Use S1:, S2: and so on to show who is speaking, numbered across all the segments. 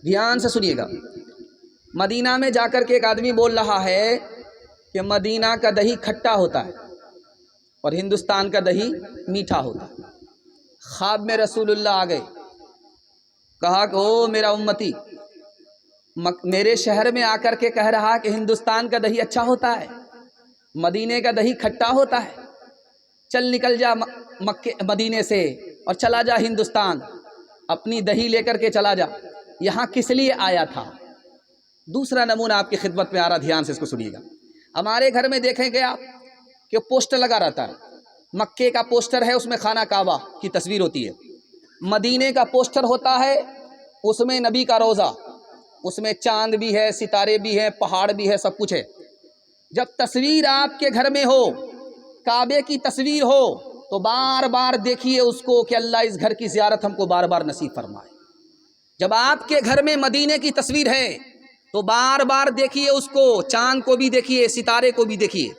S1: دھیان سے سنیے گا۔ مدینہ میں جا کر کے ایک آدمی بول رہا ہے کہ مدینہ کا دہی کھٹا ہوتا ہے اور ہندوستان کا دہی میٹھا ہوتا ہے۔ خواب میں رسول اللہ آ گئے، کہا کہ او میرا امتی، میرے شہر میں آ کر کے کہہ رہا کہ ہندوستان کا دہی اچھا ہوتا ہے، مدینے کا دہی کھٹا ہوتا ہے، چل نکل جا مدینے سے اور چلا جا ہندوستان، اپنی دہی لے کر کے چلا جا، یہاں کس لیے آیا تھا؟ دوسرا نمونہ آپ کی خدمت میں آ رہا، دھیان سے اس کو سنیے گا۔ ہمارے گھر میں دیکھیں گے آپ کہ پوسٹر لگا رہتا ہے، مکے کا پوسٹر ہے، اس میں خانہ کعبہ کی تصویر ہوتی ہے، مدینے کا پوسٹر ہوتا ہے، اس میں نبی کا روضہ، اس میں چاند بھی ہے، ستارے بھی ہیں، پہاڑ بھی ہے، سب کچھ ہے۔ جب تصویر آپ کے گھر میں ہو، کعبے کی تصویر ہو، تو بار بار دیکھیے اس کو کہ اللہ اس گھر کی زیارت ہم کو بار بار نصیب فرمائے۔ جب آپ کے گھر میں مدینے کی تصویر ہے تو بار بار دیکھیے اس کو، چاند کو بھی دیکھیے، ستارے کو بھی دیکھیے،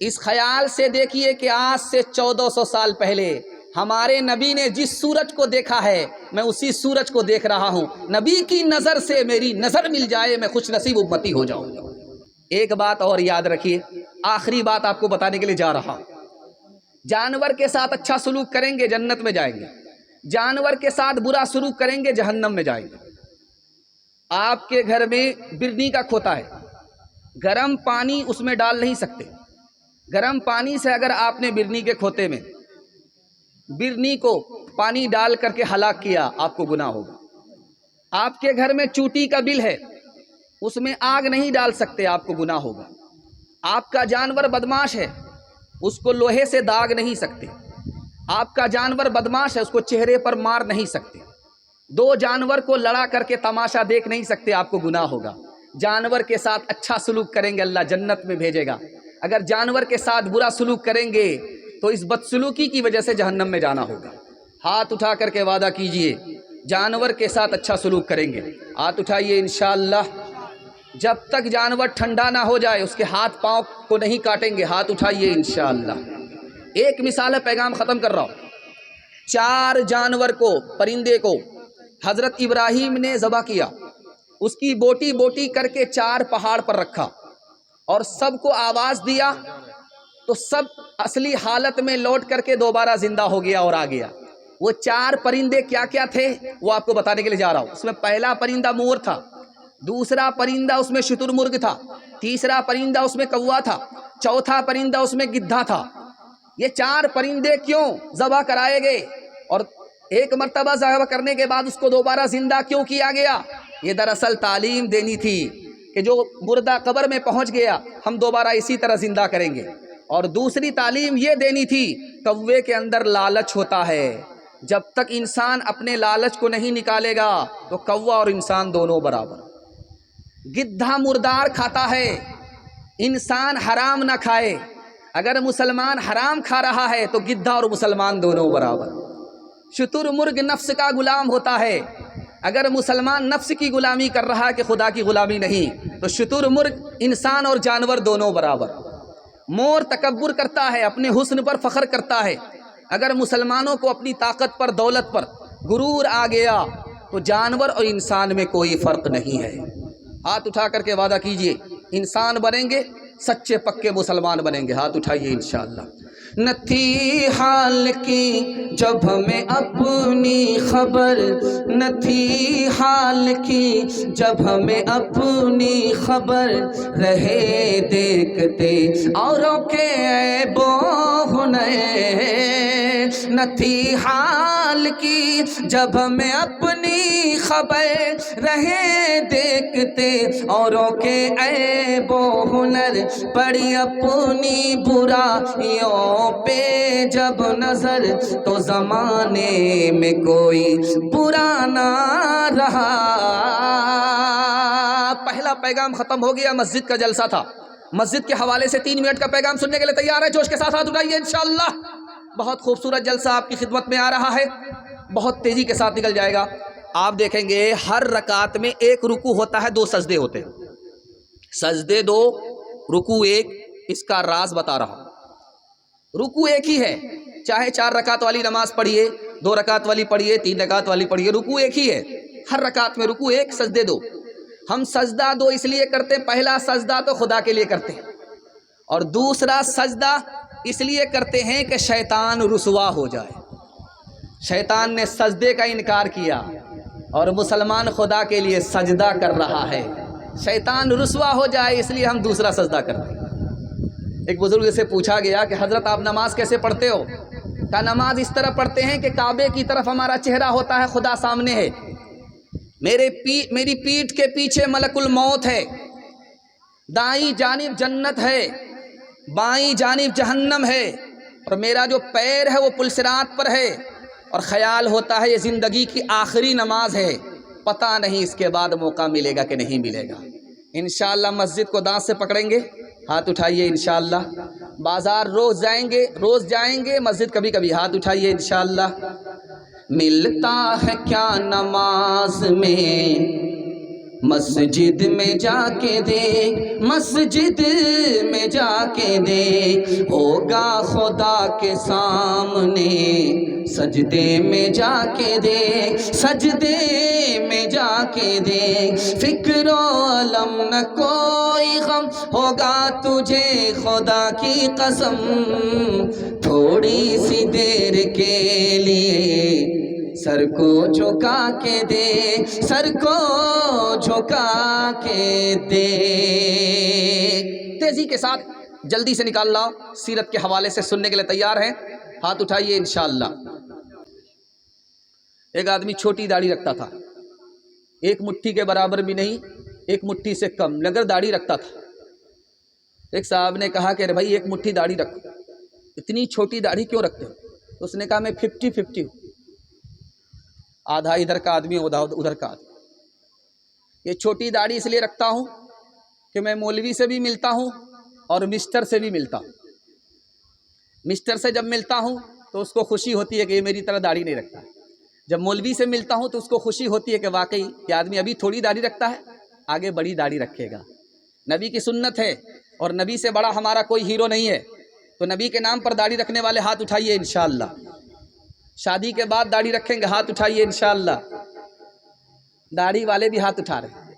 S1: اس خیال سے دیکھیے کہ آج سے 1400 سال پہلے ہمارے نبی نے جس سورج کو دیکھا ہے میں اسی سورج کو دیکھ رہا ہوں، نبی کی نظر سے میری نظر مل جائے، میں خوش نصیب امتی ہو جاؤں گا۔ ایک بات اور یاد رکھیے، آخری بات آپ کو بتانے کے لیے جا رہا ہوں۔ جانور کے ساتھ اچھا سلوک کریں گے جنت میں جائیں گے، جانور کے ساتھ برا سلوک کریں گے جہنم میں جائیں گے۔ آپ کے گھر میں برنی کا کھوتا ہے، گرم پانی اس میں ڈال نہیں سکتے، گرم پانی سے اگر آپ نے برنی کے کھوتے میں برنی کو پانی ڈال کر کے ہلاک کیا، آپ کو گناہ ہوگا۔ آپ کے گھر میں چوٹی کا بل ہے، اس میں آگ نہیں ڈال سکتے، آپ کو گناہ ہوگا۔ آپ کا جانور بدماش ہے، اس کو لوہے سے داغ نہیں سکتے۔ آپ کا جانور بدماش ہے، اس کو چہرے پر مار نہیں سکتے۔ دو جانور کو لڑا کر کے تماشا دیکھ نہیں سکتے، آپ کو گناہ ہوگا۔ جانور کے ساتھ اچھا سلوک کریں گے اللہ جنت میں بھیجے گا، اگر جانور کے ساتھ برا سلوک کریں گے تو اس بدسلوکی کی وجہ سے جہنم میں جانا ہوگا۔ ہاتھ اٹھا کر کے وعدہ کیجئے جانور کے ساتھ اچھا سلوک کریں گے، ہاتھ اٹھائیے انشاءاللہ۔ جب تک جانور ٹھنڈا نہ ہو جائے اس کے ہاتھ پاؤں کو نہیں کاٹیں گے، ہاتھ اٹھائیے انشاءاللہ۔ ایک مثال ہے، پیغام ختم کر رہا ہوں۔ 4 جانور کو، پرندے کو حضرت ابراہیم نے ذبح کیا، اس کی بوٹی بوٹی کر کے 4 پہاڑ پر رکھا اور سب کو آواز دیا تو سب اصلی حالت میں لوٹ کر کے دوبارہ زندہ ہو گیا اور آ گیا۔ وہ 4 پرندے کیا کیا تھے وہ آپ کو بتانے کے لیے جا رہا ہوں۔ اس میں پہلا پرندہ مور تھا، دوسرا پرندہ اس میں شتر مرغ تھا، تیسرا پرندہ اس میں کوا تھا، چوتھا پرندہ اس میں گدھا تھا۔ یہ 4 پرندے کیوں ذبح کرائے گئے اور ایک مرتبہ ذبح کرنے کے بعد اس کو دوبارہ زندہ کیوں کیا گیا؟ یہ دراصل تعلیم دینی تھی کہ جو مردہ قبر میں پہنچ گیا ہم دوبارہ اسی طرح زندہ کریں گے۔ اور دوسری تعلیم یہ دینی تھی، کوے کے اندر لالچ ہوتا ہے، جب تک انسان اپنے لالچ کو نہیں نکالے گا تو کوا اور انسان دونوں برابر۔ گدھا مردار کھاتا ہے، انسان حرام نہ کھائے۔ اگر مسلمان حرام کھا رہا ہے تو گدھا اور مسلمان دونوں برابر۔ شتر مرغ نفس کا غلام ہوتا ہے، اگر مسلمان نفس کی غلامی کر رہا ہے کہ خدا کی غلامی نہیں تو شتر مرغ انسان اور جانور دونوں برابر۔ مور تکبر کرتا ہے، اپنے حسن پر فخر کرتا ہے، اگر مسلمانوں کو اپنی طاقت پر، دولت پر غرور آ گیا تو جانور اور انسان میں کوئی فرق نہیں ہے۔ ہاتھ اٹھا کر کے وعدہ کیجئے انسان بنیں گے، سچے پکے مسلمان بنیں گے، ہاتھ اٹھائیے انشاءاللہ۔ نہ تھی حال کی جب ہمیں اپنی خبر، نہ تھی حال کی جب ہمیں اپنی خبر، رہے دیکھتے اوروں کے عیب و ہنر۔ نہ تھی حال کی جب ہمیں اپنی خبر، رہے دیکھتے اوروں کے عیب و ہنر، پڑی اپنی برائیوں پہ جب نظر تو زمانے میں کوئی برا نہ رہا۔ پہلا پیغام ختم ہو گیا، مسجد کا جلسہ تھا۔ مسجد کے حوالے سے 3 منٹ کا پیغام سننے کے لیے تیار ہے؟ جوش کے ساتھ ہاتھ اٹھائیے انشاءاللہ۔ بہت خوبصورت جلسہ آپ کی خدمت میں آ رہا ہے، بہت تیزی کے ساتھ نکل جائے گا۔ آپ دیکھیں گے ہر رکعت میں 1 رکوع ہوتا ہے، 2 سجدے ہوتے ہیں، سجدے 2 رکوع 1۔ اس کا راز بتا رہا ہوں، رکوع ایک ہی ہے، چاہے 4 رکعت والی نماز پڑھیے، 2 رکعت والی پڑھیے، 3 رکعت والی پڑھیے، رکوع ایک ہی ہے۔ ہر رکعت میں رکوع 1 سجدے 2. ہم سجدہ 2 اس لیے کرتے ہیں، پہلا سجدہ تو خدا کے لیے کرتے ہیں، اور دوسرا سجدہ اس لیے کرتے ہیں کہ شیطان رسوا ہو جائے. شیطان نے سجدے کا انکار کیا اور مسلمان خدا کے لیے سجدہ کر رہا ہے، شیطان رسوا ہو جائے اس لیے ہم دوسرا سجدہ کرتے ہیں. ایک بزرگ سے پوچھا گیا کہ حضرت آپ نماز کیسے پڑھتے ہو؟ کہا نماز اس طرح پڑھتے ہیں کہ کعبے کی طرف ہمارا چہرہ ہوتا ہے، خدا سامنے ہے، میری پیٹھ کے پیچھے ملک الموت ہے، دائیں جانب جنت ہے، بائیں جانب جہنم ہے، اور میرا جو پیر ہے وہ پلسرات پر ہے، اور خیال ہوتا ہے یہ زندگی کی آخری نماز ہے، پتہ نہیں اس کے بعد موقع ملے گا کہ نہیں ملے گا. انشاءاللہ مسجد کو دانت سے پکڑیں گے، ہاتھ اٹھائیے انشاءاللہ. بازار روز جائیں گے، مسجد کبھی کبھی، ہاتھ اٹھائیے انشاءاللہ. ملتا ہے کیا نماز میں مسجد میں جا کے دیکھ، مسجد میں جا کے دیکھ، ہوگا خدا کے سامنے سجدے میں جا کے دیکھ، سجدے میں جا کے دیکھ، فکر و علم نہ کوئی غم ہوگا تجھے خدا کی قسم، تھوڑی سی دیر کے لیے سر کو جھکا کے دے، سر کو جھکا کے دے. تیزی کے ساتھ جلدی سے نکال لاؤ، سیرت کے حوالے سے سننے کے لیے تیار ہیں؟ ہاتھ اٹھائیے انشاءاللہ. ایک آدمی چھوٹی داڑھی رکھتا تھا، 1 مٹھی کے برابر بھی نہیں، 1 مٹھی سے کم، مگر داڑھی رکھتا تھا. ایک صاحب نے کہا کہ بھائی 1 مٹھی داڑھی رکھو، اتنی چھوٹی داڑھی کیوں رکھتے ہو؟ تو اس نے کہا میں 50-50 ہوں، آدھا ادھر کا آدمی ادھر کا آدمی. یہ چھوٹی داڑھی اس لیے رکھتا ہوں کہ میں مولوی سے بھی ملتا ہوں اور مسٹر سے بھی ملتا ہوں. مسٹر سے جب ملتا ہوں تو اس کو خوشی ہوتی ہے کہ یہ میری طرح داڑھی نہیں رکھتا. جب مولوی سے ملتا ہوں تو اس کو خوشی ہوتی ہے کہ واقعی یہ آدمی ابھی تھوڑی داڑھی رکھتا ہے، آگے بڑی داڑھی رکھے گا. نبی کی سنت ہے، اور نبی سے بڑا ہمارا کوئی ہیرو نہیں ہے. تو نبی کے نام پر داڑھی رکھنے والے ہاتھ اٹھائیے انشاءاللہ. شادی کے بعد داڑھی رکھیں گے، ہاتھ اٹھائیے انشاءاللہ. داڑھی والے بھی ہاتھ اٹھا رہے ہیں.